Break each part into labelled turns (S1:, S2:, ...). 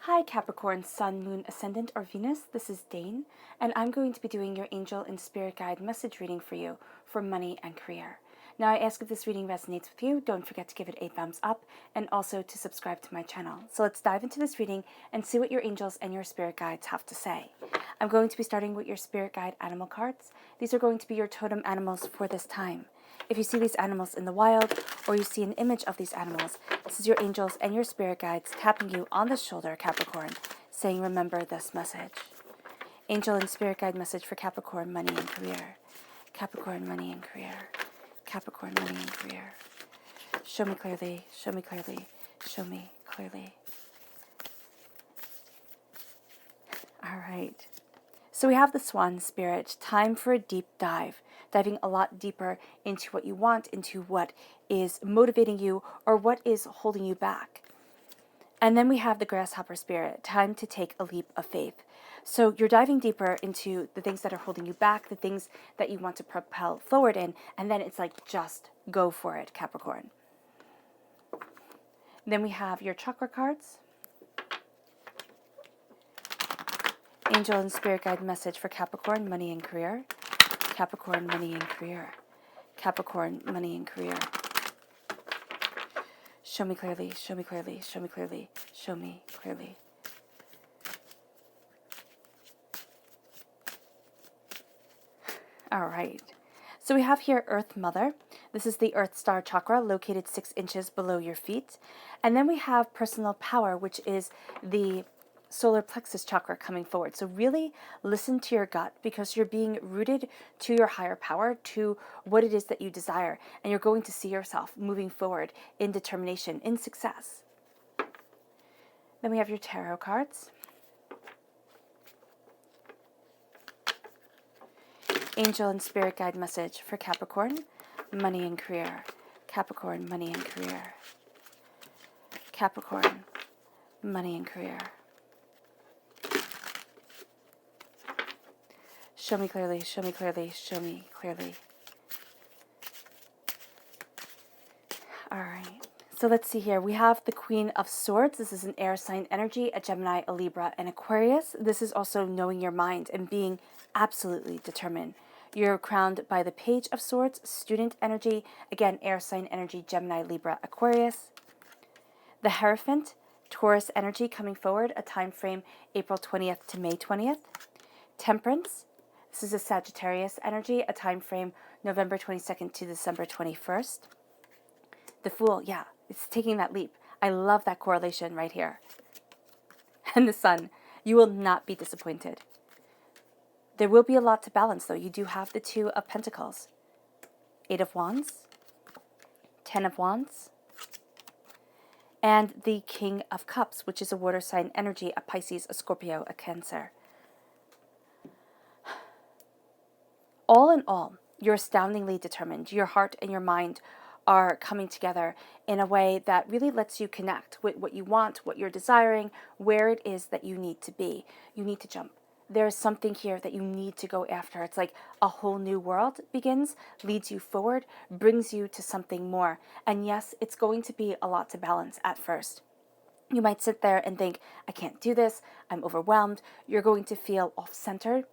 S1: Hi Capricorn, Sun, Moon, Ascendant, or Venus. This is Dane, and I'm going to be doing your angel and spirit guide message reading for you for money and career. Now, I ask if this reading resonates with you, don't forget to give it a thumbs up and also to subscribe to my channel. So let's dive into this reading and see what your angels and your spirit guides have to say. I'm going to be starting with your spirit guide animal cards. These are going to be your totem animals for this time. If you see these animals in the wild or you see an image of these animals, this is your angels and your spirit guides tapping you on the shoulder, Capricorn, saying, remember this message. Angel and spirit guide message for Capricorn, money and career. Capricorn, money and career. Capricorn, money and career. Show me clearly, show me clearly, show me clearly. All right. So we have the Swan Spirit, time for a deep dive, diving a lot deeper into what you want, into what is motivating you or what is holding you back. And then we have the Grasshopper Spirit, time to take a leap of faith. So you're diving deeper into the things that are holding you back, the things that you want to propel forward in, and then it's like, just go for it, Capricorn. Then we have your Chakra cards. Angel and Spirit Guide message for Capricorn, money and career. Capricorn, money and career. Capricorn, money and career. Show me clearly, show me clearly, show me clearly, show me clearly. All right. So we have here Earth Mother. This is the Earth Star Chakra located 6 inches below your feet. And then we have Personal Power, which is the solar plexus chakra coming forward. So really listen to your gut because you're being rooted to your higher power, to what it is that you desire. And you're going to see yourself moving forward in determination, in success. Then we have your tarot cards. Angel and Spirit Guide message for Capricorn, money and career. Capricorn, money and career. Capricorn, money and career. Show me clearly, show me clearly, show me clearly. All right. So let's see here. We have the Queen of Swords. This is an air sign energy, a Gemini, a Libra, and Aquarius. This is also knowing your mind and being absolutely determined. You're crowned by the Page of Swords, student energy, again, air sign energy, Gemini, Libra, Aquarius. The Hierophant, Taurus energy coming forward, a time frame April 20th to May 20th. Temperance, this is a Sagittarius energy, a time frame November 22nd to December 21st. The Fool, yeah, it's taking that leap. I love that correlation right here. And the Sun, you will not be disappointed. There will be a lot to balance, though. You do have the 2 of Pentacles. 8 of Wands, 10 of Wands, and the King of Cups, which is a water sign energy, a Pisces, a Scorpio, a Cancer. All in all, you're astoundingly determined. Your heart and your mind are coming together in a way that really lets you connect with what you want, what you're desiring, where it is that you need to be. You need to jump. There's something here that you need to go after. It's like a whole new world begins, leads you forward, brings you to something more. And yes, it's going to be a lot to balance at first. You might sit there and think, I can't do this, I'm overwhelmed. You're going to feel off-centered.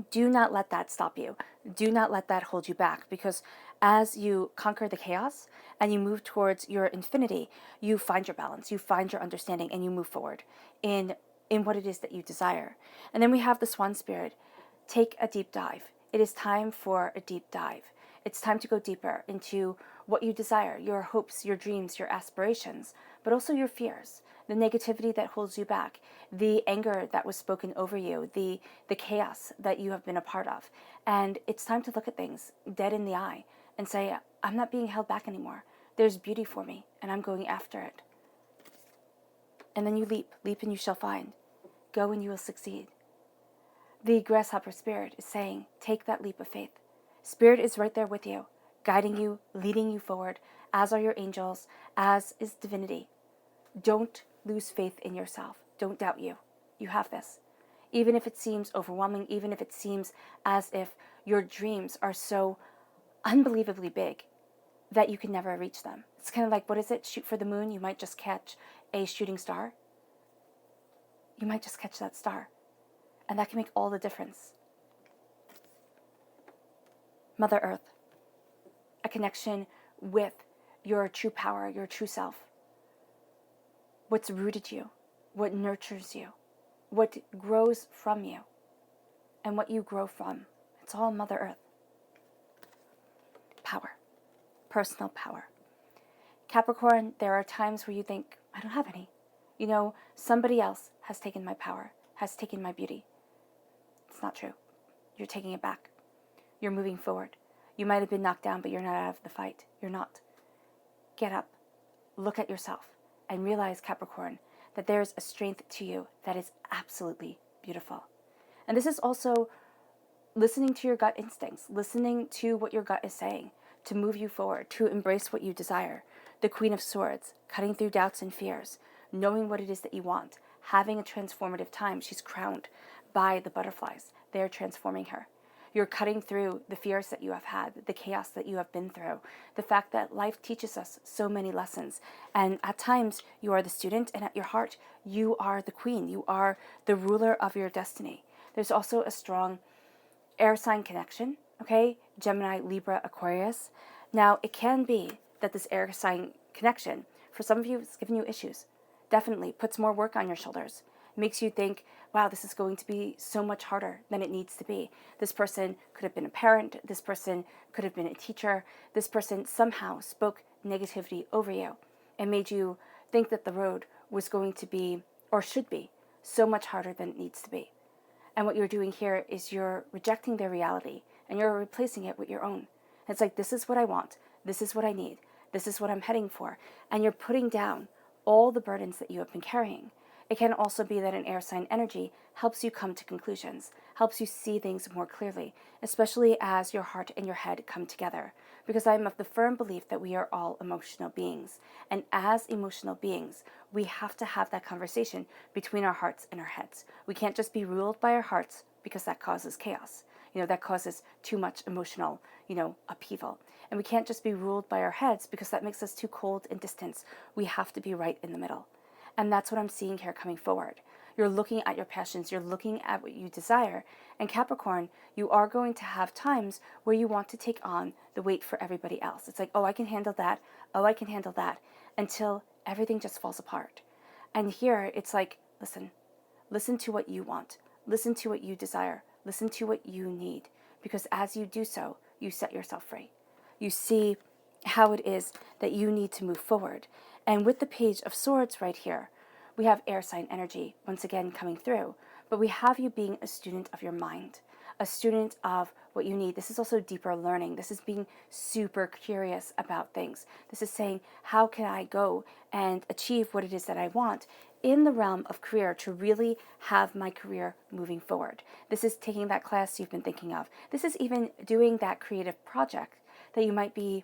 S1: Do not let that stop you. Do not let that hold you back, because as you conquer the chaos and you move towards your infinity, you find your balance, you find your understanding, and you move forward in what it is that you desire. And then we have the Swan Spirit. Take a deep dive. It is time for a deep dive. It's time to go deeper into what you desire, your hopes, your dreams, your aspirations, but also your fears, the negativity that holds you back, the anger that was spoken over you, the chaos that you have been a part of. And it's time to look at things dead in the eye and say, I'm not being held back anymore. There's beauty for me, and I'm going after it. And then you leap and you shall find. Go and you will succeed. The Grasshopper Spirit is saying, take that leap of faith. Spirit is right there with you, guiding you, leading you forward, as are your angels, as is divinity. Don't lose faith in yourself. Don't doubt you. You have this. Even if it seems overwhelming, even if it seems as if your dreams are so unbelievably big that you can never reach them. It's kind of like, what is it? Shoot for the moon, you might just catch a shooting star. you might just catch that star. And that can make all the difference. Mother Earth, a connection with your true power, your true self. What's rooted you, what nurtures you, what grows from you, and what you grow from. It's all Mother Earth. Power, personal power. Capricorn, there are times where you think, I don't have any. You know, somebody else has taken my power, has taken my beauty. It's not true. You're taking it back. You're moving forward. You might have been knocked down, but you're not out of the fight. You're not. Get up, look at yourself, and realize, Capricorn, that there's a strength to you that is absolutely beautiful. And this is also listening to your gut instincts, listening to what your gut is saying, to move you forward, to embrace what you desire. The Queen of Swords, cutting through doubts and fears, knowing what it is that you want, having a transformative time. She's crowned by the butterflies. They're transforming her. You're cutting through the fears that you have had, the chaos that you have been through, the fact that life teaches us so many lessons. And at times, you are the student, and at your heart, you are the queen. You are the ruler of your destiny. There's also a strong air sign connection, okay? Gemini, Libra, Aquarius. Now, it can be that this air sign connection, for some of you, it's giving you issues. Definitely puts more work on your shoulders. Makes you think, wow, this is going to be so much harder than it needs to be. This person could have been a parent. This person could have been a teacher. This person somehow spoke negativity over you and made you think that the road was going to be, or should be, so much harder than it needs to be. And what you're doing here is you're rejecting their reality and you're replacing it with your own. It's like, this is what I want. This is what I need. This is what I'm heading for. And you're putting down all the burdens that you have been carrying. It can also be that an air sign energy helps you come to conclusions, helps you see things more clearly, especially as your heart and your head come together. Because I am of the firm belief that we are all emotional beings. And as emotional beings, we have to have that conversation between our hearts and our heads. We can't just be ruled by our hearts, because that causes chaos. That causes too much emotional, upheaval. And we can't just be ruled by our heads, because that makes us too cold and distant. We have to be right in the middle. And that's what I'm seeing here coming forward. You're looking at your passions, you're looking at what you desire. And Capricorn, you are going to have times where you want to take on the weight for everybody else. It's like, oh, I can handle that. Oh, I can handle that. Until everything just falls apart. And here, it's like, listen to what you want. Listen to what you desire. Listen to what you need. Because as you do so, you set yourself free. You see how it is that you need to move forward. And with the Page of Swords right here, we have air sign energy once again coming through, but we have you being a student of your mind, a student of what you need. This is also deeper learning. This is being super curious about things. This is saying, how can I go and achieve what it is that I want in the realm of career to really have my career moving forward? This is taking that class you've been thinking of. This is even doing that creative project that you might be,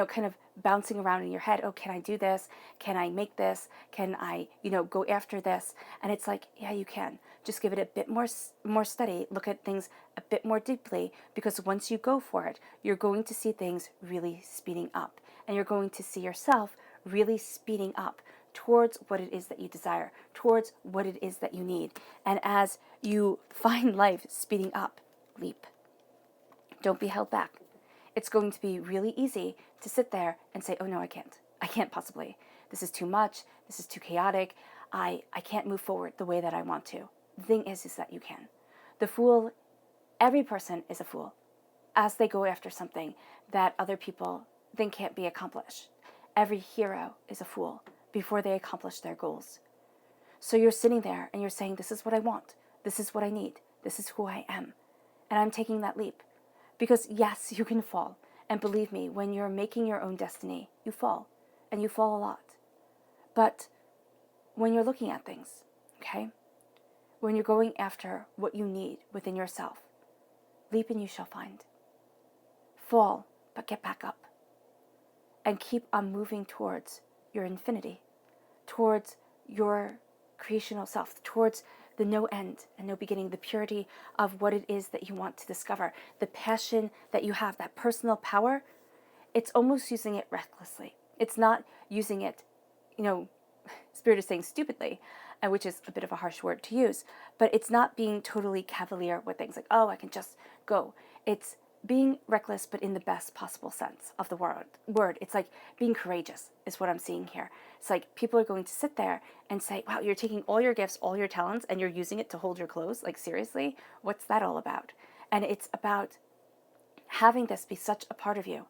S1: kind of bouncing around in your head. Oh, can I do this? Can I make this? Can I, go after this? And it's like, yeah, you can. Just give it a bit more study. Look at things a bit more deeply, because once you go for it, you're going to see things really speeding up. And you're going to see yourself really speeding up towards what it is that you desire, towards what it is that you need. And as you find life speeding up, leap. Don't be held back. It's going to be really easy to sit there and say, oh no, I can't. I can't possibly. This is too much. This is too chaotic. I can't move forward the way that I want to. The thing is that you can. The fool, every person is a fool as they go after something that other people think can't be accomplished. Every hero is a fool before they accomplish their goals. So you're sitting there and you're saying, this is what I want. This is what I need. This is who I am. And I'm taking that leap. Because yes, you can fall. And believe me, when you're making your own destiny, you fall. And you fall a lot. But when you're looking at things, okay? When you're going after what you need within yourself, leap and you shall find. Fall, but get back up. And keep on moving towards your infinity, towards your creational self, towards the no end and no beginning, the purity of what it is that you want to discover, the passion that you have, that personal power. It's almost using it recklessly. It's not using it, Spirit is saying stupidly. and which is a bit of a harsh word to use, but it's not being totally cavalier with things like, oh, I can just go. It's being reckless, but in the best possible sense of the word. It's like being courageous is what I'm seeing here. It's like people are going to sit there and say, wow, you're taking all your gifts, all your talents, and you're using it to hold your clothes. Like, seriously, what's that all about? And it's about having this be such a part of you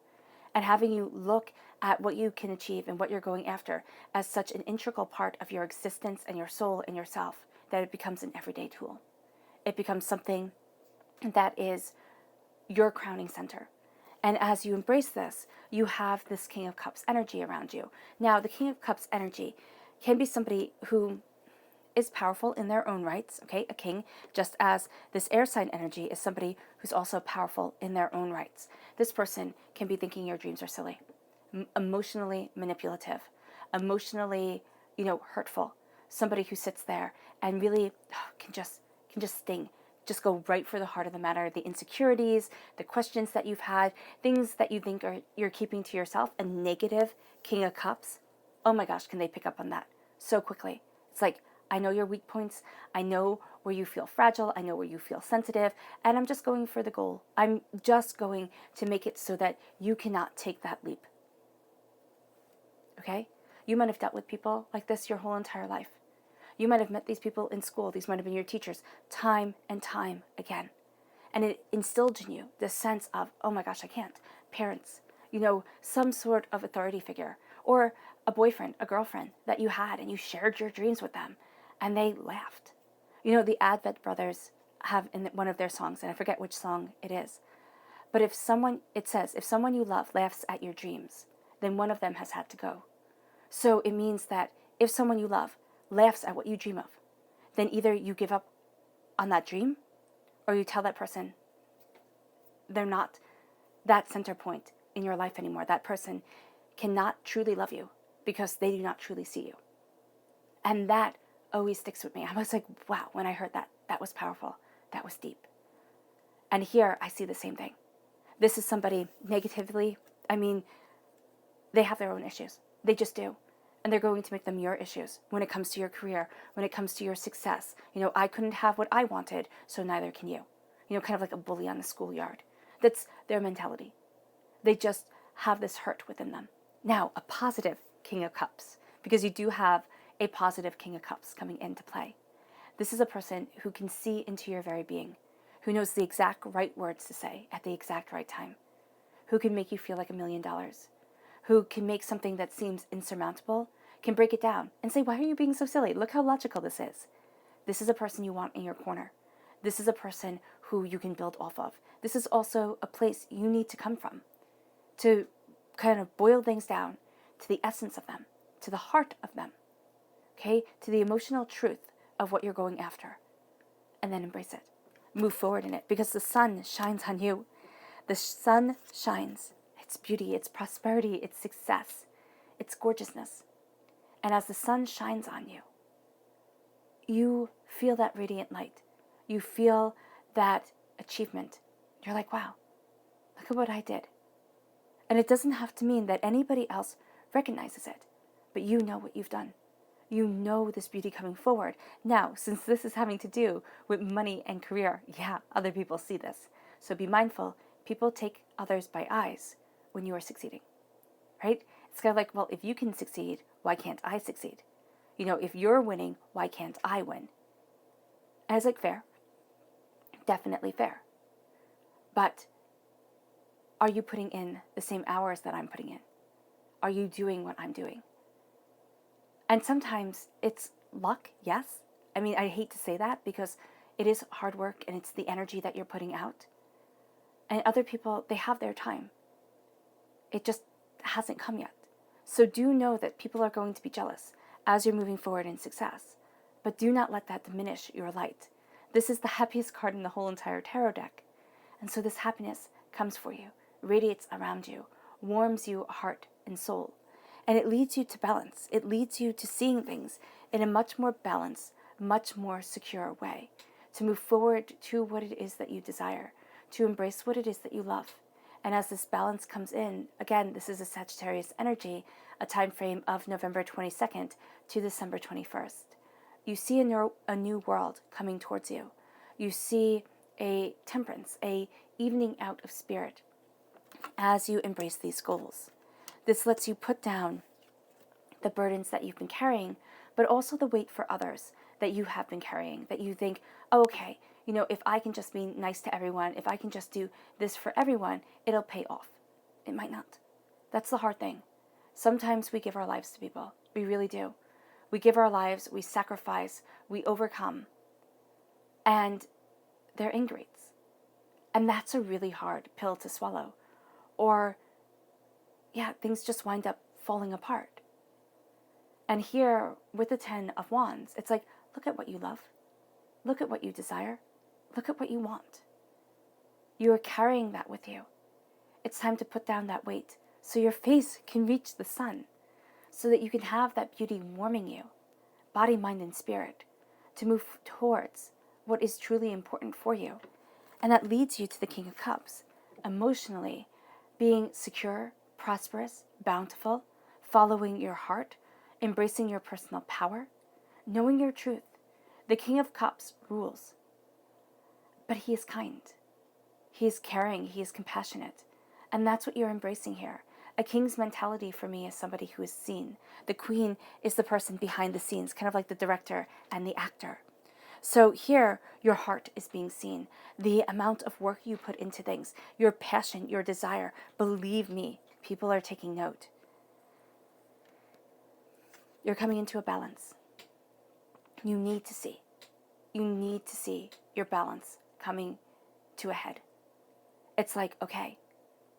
S1: and having you look at what you can achieve and what you're going after as such an integral part of your existence and your soul and yourself that it becomes an everyday tool. It becomes something that is your crowning center. And as you embrace this, you have this King of Cups energy around you. Now, the King of Cups energy can be somebody who is powerful in their own rights, okay? A king, just as this air sign energy is somebody who's also powerful in their own rights. This person can be thinking your dreams are silly, emotionally manipulative, emotionally, hurtful. Somebody who sits there and really can just sting, just go right for the heart of the matter, the insecurities, the questions that you've had, things that you think you're keeping to yourself. A negative King of Cups, oh my gosh, can they pick up on that so quickly? It's like, I know your weak points. I know where you feel fragile. I know where you feel sensitive. And I'm just going for the goal. I'm just going to make it so that you cannot take that leap. Okay? You might have dealt with people like this your whole entire life. You might have met these people in school. These might have been your teachers time and time again. And it instilled in you this sense of, oh my gosh, I can't. Parents, some sort of authority figure, or a boyfriend, a girlfriend that you had and you shared your dreams with them and they laughed. The Advent Brothers have in one of their songs, and I forget which song it is, but it says, if someone you love laughs at your dreams, then one of them has had to go. So it means that if someone you love laughs at what you dream of, then either you give up on that dream or you tell that person they're not that center point in your life anymore. That person cannot truly love you because they do not truly see you. And that always sticks with me. I was like, wow, when I heard that, that was powerful. That was deep. And here I see the same thing. This is somebody negatively, they have their own issues. They just do. And they're going to make them your issues when it comes to your career, when it comes to your success. I couldn't have what I wanted, so neither can you. Kind of like a bully on the schoolyard. That's their mentality. They just have this hurt within them. Now, a positive King of Cups, because you do have a positive King of Cups coming into play. This is a person who can see into your very being, who knows the exact right words to say at the exact right time, who can make you feel like $1 million, who can make something that seems insurmountable, can break it down and say, why are you being so silly? Look how logical this is. This is a person you want in your corner. This is a person who you can build off of. This is also a place you need to come from to kind of boil things down to the essence of them, to the heart of them, okay, to the emotional truth of what you're going after, and then embrace it. Move forward in it, because the sun shines on you. The sun shines. It's beauty, it's prosperity, it's success, it's gorgeousness. And as the sun shines on you, you feel that radiant light. You feel that achievement. You're like, wow, look at what I did. And it doesn't have to mean that anybody else recognizes it, but you know what you've done. You know this beauty coming forward. Now, since this is having to do with money and career, other people see this. So be mindful, people take others by eyes when you are succeeding, right? It's kind of like, well, if you can succeed, why can't I succeed? If you're winning, why can't I win? And it's like, fair. Definitely fair. But are you putting in the same hours that I'm putting in? Are you doing what I'm doing? And sometimes it's luck, yes. I hate to say that because it is hard work and it's the energy that you're putting out. And other people, they have their time. It just hasn't come yet. So do know that people are going to be jealous as you're moving forward in success. But do not let that diminish your light. This is the happiest card in the whole entire tarot deck. And so this happiness comes for you, radiates around you, warms you heart and soul. And it leads you to balance. It leads you to seeing things in a much more balanced, much more secure way. To move forward to what it is that you desire. To embrace what it is that you love. And as this balance comes in, again, this is a Sagittarius energy, a time frame of November 22nd to December 21st. you see a new world coming towards you. You see a temperance, a evening out of spirit as you embrace these goals. This lets you put down the burdens that you've been carrying, but also the weight for others that you have been carrying, that you think, oh, okay, if I can just be nice to everyone, if I can just do this for everyone, it'll pay off. It might not. That's the hard thing. Sometimes we give our lives to people. We really do. We give our lives, we sacrifice, we overcome, and they're ingrates. And that's a really hard pill to swallow. Or, things just wind up falling apart. And here, with the 10 of Wands, it's like, look at what you love. Look at what you desire. Look at what you want. You are carrying that with you. It's time to put down that weight so your face can reach the sun, so that you can have that beauty warming you, body, mind, and spirit, to move towards what is truly important for you. And that leads you to the King of Cups, emotionally being secure, prosperous, bountiful, following your heart, embracing your personal power, knowing your truth. The King of Cups rules, but he is kind. He is caring. He is compassionate. And that's what you're embracing here. A king's mentality for me is somebody who is seen. The queen is the person behind the scenes, kind of like the director and the actor. So here, your heart is being seen. The amount of work you put into things, your passion, your desire, believe me, people are taking note. You're coming into a balance. You need to see your balance coming to a head. It's like, okay,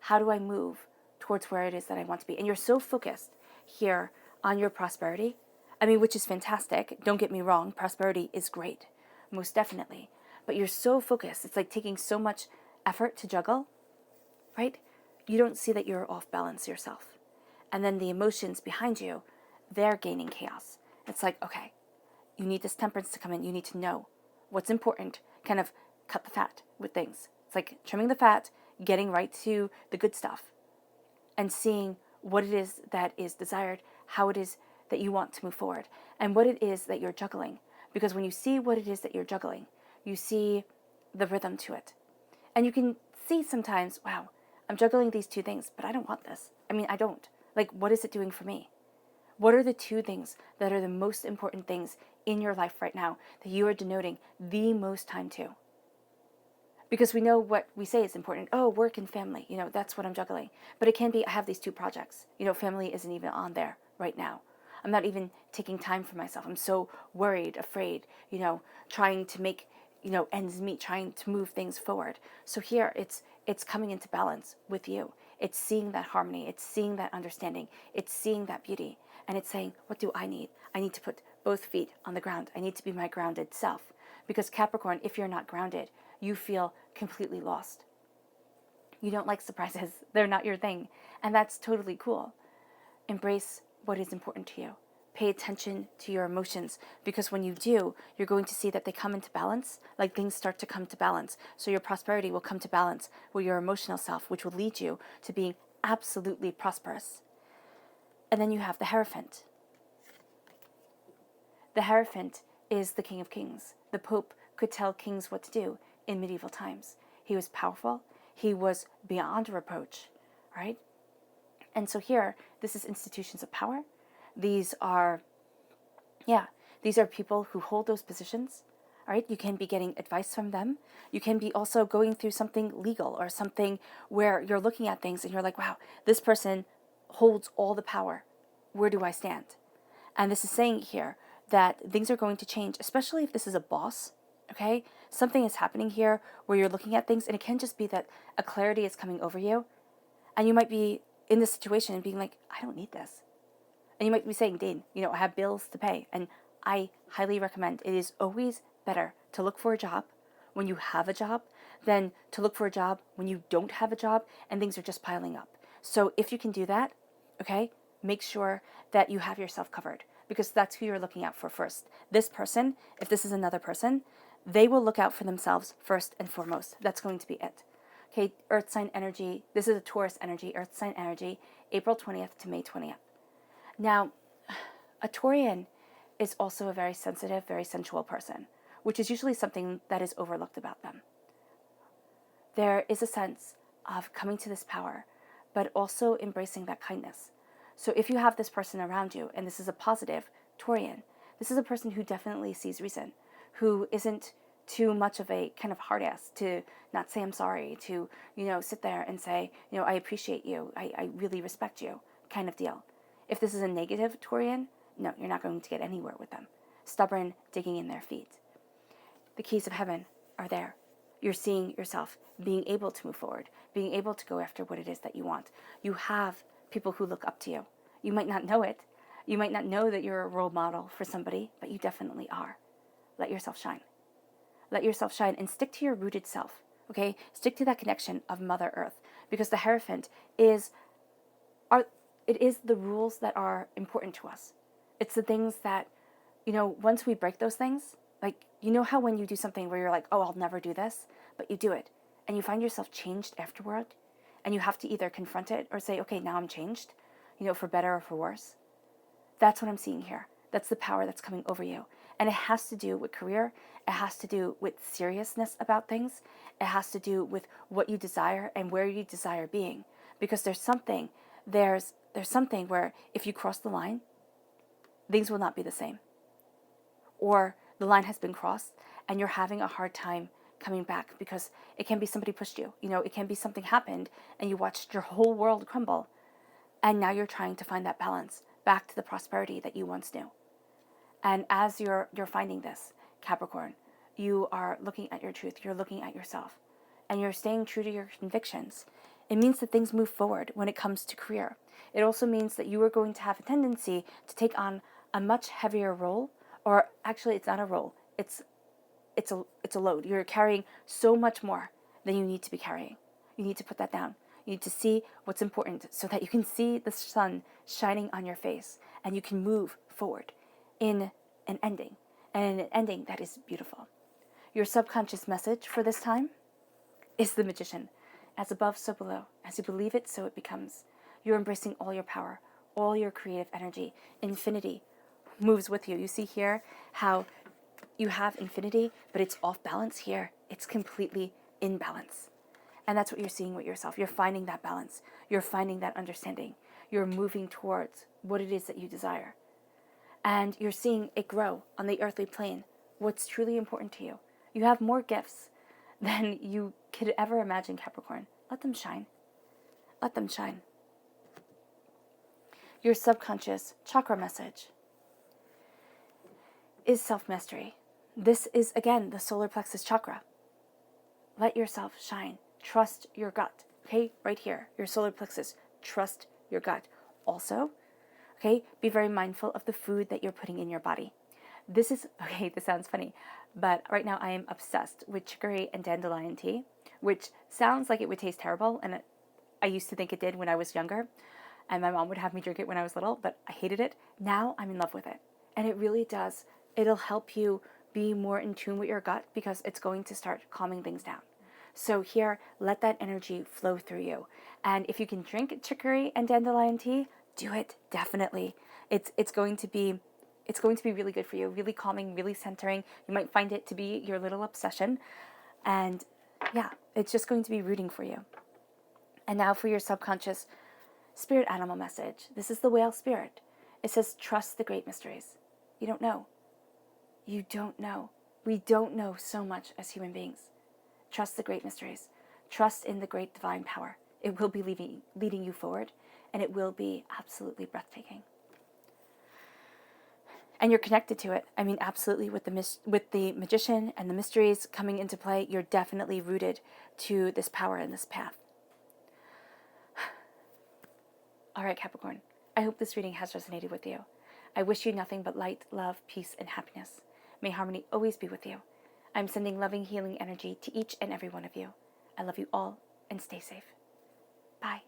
S1: how do I move towards where it is that I want to be? And you're so focused here on your prosperity. Which is fantastic. Don't get me wrong. Prosperity is great, most definitely. But you're so focused. It's like taking so much effort to juggle, right? You don't see that you're off balance yourself. And then the emotions behind you, they're gaining chaos. It's like, okay, you need this temperance to come in. You need to know what's important, kind of cut the fat with things. It's like trimming the fat, getting right to the good stuff, and seeing what it is that is desired, how it is that you want to move forward, and what it is that you're juggling. Because when you see what it is that you're juggling, you see the rhythm to it. And you can see sometimes, wow, I'm juggling these two things, but I don't want this. I don't. Like, what is it doing for me? What are the two things that are the most important things in your life right now that you are denoting the most time to? Because we know what we say is important. Oh, work and family, that's what I'm juggling. But it can be, I have these two projects. Family isn't even on there right now. I'm not even taking time for myself. I'm so worried, afraid, trying to make, ends meet, trying to move things forward. So here it's coming into balance with you. It's seeing that harmony. It's seeing that understanding. It's seeing that beauty. And it's saying, what do I need? I need to put both feet on the ground. I need to be my grounded self. Because Capricorn, if you're not grounded, you feel completely lost. You don't like surprises. They're not your thing. And that's totally cool. Embrace what is important to you. Pay attention to your emotions, because when you do, you're going to see that they come into balance, like things start to come to balance. So your prosperity will come to balance with your emotional self, which will lead you to being absolutely prosperous. And then you have the Hierophant. The Hierophant is the King of Kings. The Pope could tell kings what to do in medieval times. He was powerful. He was beyond reproach, right? And so here, this is institutions of power. These are people who hold those positions, all right? You can be getting advice from them. You can be also going through something legal or something where you're looking at things and you're like, wow, this person holds all the power. Where do I stand? And this is saying here that things are going to change, especially if this is a boss, okay? Something is happening here where you're looking at things, and it can just be that a clarity is coming over you, and you might be in this situation and being like, I don't need this. And you might be saying, Dane, I have bills to pay. And I highly recommend, it is always better to look for a job when you have a job than to look for a job when you don't have a job and things are just piling up. So if you can do that, okay, make sure that you have yourself covered, because that's who you're looking out for first. This person, if this is another person, they will look out for themselves first and foremost. That's going to be it. Okay, Earth sign energy. This is a Taurus energy, Earth sign energy, April 20th to May 20th. Now, a Taurian is also a very sensitive, very sensual person, which is usually something that is overlooked about them. There is a sense of coming to this power, but also embracing that kindness. So if you have this person around you, and this is a positive Taurian, this is a person who definitely sees reason, who isn't too much of a kind of hard ass to not say I'm sorry, to, sit there and say, I appreciate you, I really respect you, kind of deal. If this is a negative Taurian, no, you're not going to get anywhere with them. Stubborn, digging in their feet. The keys of heaven are there. You're seeing yourself being able to move forward, being able to go after what it is that you want. You have people who look up to you. You might not know it. You might not know that you're a role model for somebody, but you definitely are. Let yourself shine. Let yourself shine and stick to your rooted self, okay? Stick to that connection of Mother Earth, because the Hierophant is the rules that are important to us. It's the things that, once we break those things, like, how when you do something where you're like, oh, I'll never do this, but you do it, and you find yourself changed afterward, and you have to either confront it or say, okay, now I'm changed, for better or for worse. That's what I'm seeing here. That's the power that's coming over you. And it has to do with career. It has to do with seriousness about things. It has to do with what you desire and where you desire being. Because there's something where if you cross the line, things will not be the same. Or the line has been crossed and you're having a hard time coming back, because it can be somebody pushed you. It can be something happened and you watched your whole world crumble. And now you're trying to find that balance back to the prosperity that you once knew. And as you're finding this, Capricorn, you are looking at your truth, you're looking at yourself, and you're staying true to your convictions. It means that things move forward when it comes to career. It also means that you are going to have a tendency to take on a much heavier role, or actually it's not a role, it's a load. You're carrying so much more than you need to be carrying. You need to put that down. You need to see what's important so that you can see the sun shining on your face and you can move forward in an ending, and in an ending that is beautiful. Your subconscious message for this time is the Magician. As above, so below. As you believe it, so it becomes. You're embracing all your power, all your creative energy. Infinity moves with you. You see here how you have infinity, but it's off balance here. It's completely in balance. And that's what you're seeing with yourself. You're finding that balance. You're finding that understanding. You're moving towards what it is that you desire. And you're seeing it grow on the earthly plane, what's truly important to you. You have more gifts than you could ever imagine, Capricorn. Let them shine. Let them shine. Your subconscious chakra message is self-mastery. This is, again, the solar plexus chakra. Let yourself shine. Trust your gut. Okay, right here, your solar plexus. Trust your gut. Also, okay, be very mindful of the food that you're putting in your body. This sounds funny, but right now I am obsessed with chicory and dandelion tea, which sounds like it would taste terrible, and I used to think it did when I was younger, and my mom would have me drink it when I was little, but I hated it. Now I'm in love with it, and it really does. It'll help you be more in tune with your gut, because it's going to start calming things down. So here, let that energy flow through you. And if you can drink chicory and dandelion tea, do it, definitely. It's going to be really good for you, really calming, really centering. You might find it to be your little obsession. And yeah, it's just going to be rooting for you. And now for your subconscious spirit animal message. This is the whale spirit. It says, trust the great mysteries. You don't know. You don't know. We don't know so much as human beings. Trust the great mysteries. Trust in the great divine power. It will be leading you forward, and it will be absolutely breathtaking. And you're connected to it. I mean, absolutely, with the Magician and the mysteries coming into play, you're definitely rooted to this power and this path. All right, Capricorn, I hope this reading has resonated with you. I wish you nothing but light, love, peace, and happiness. May harmony always be with you. I'm sending loving, healing energy to each and every one of you. I love you all, and stay safe. Bye.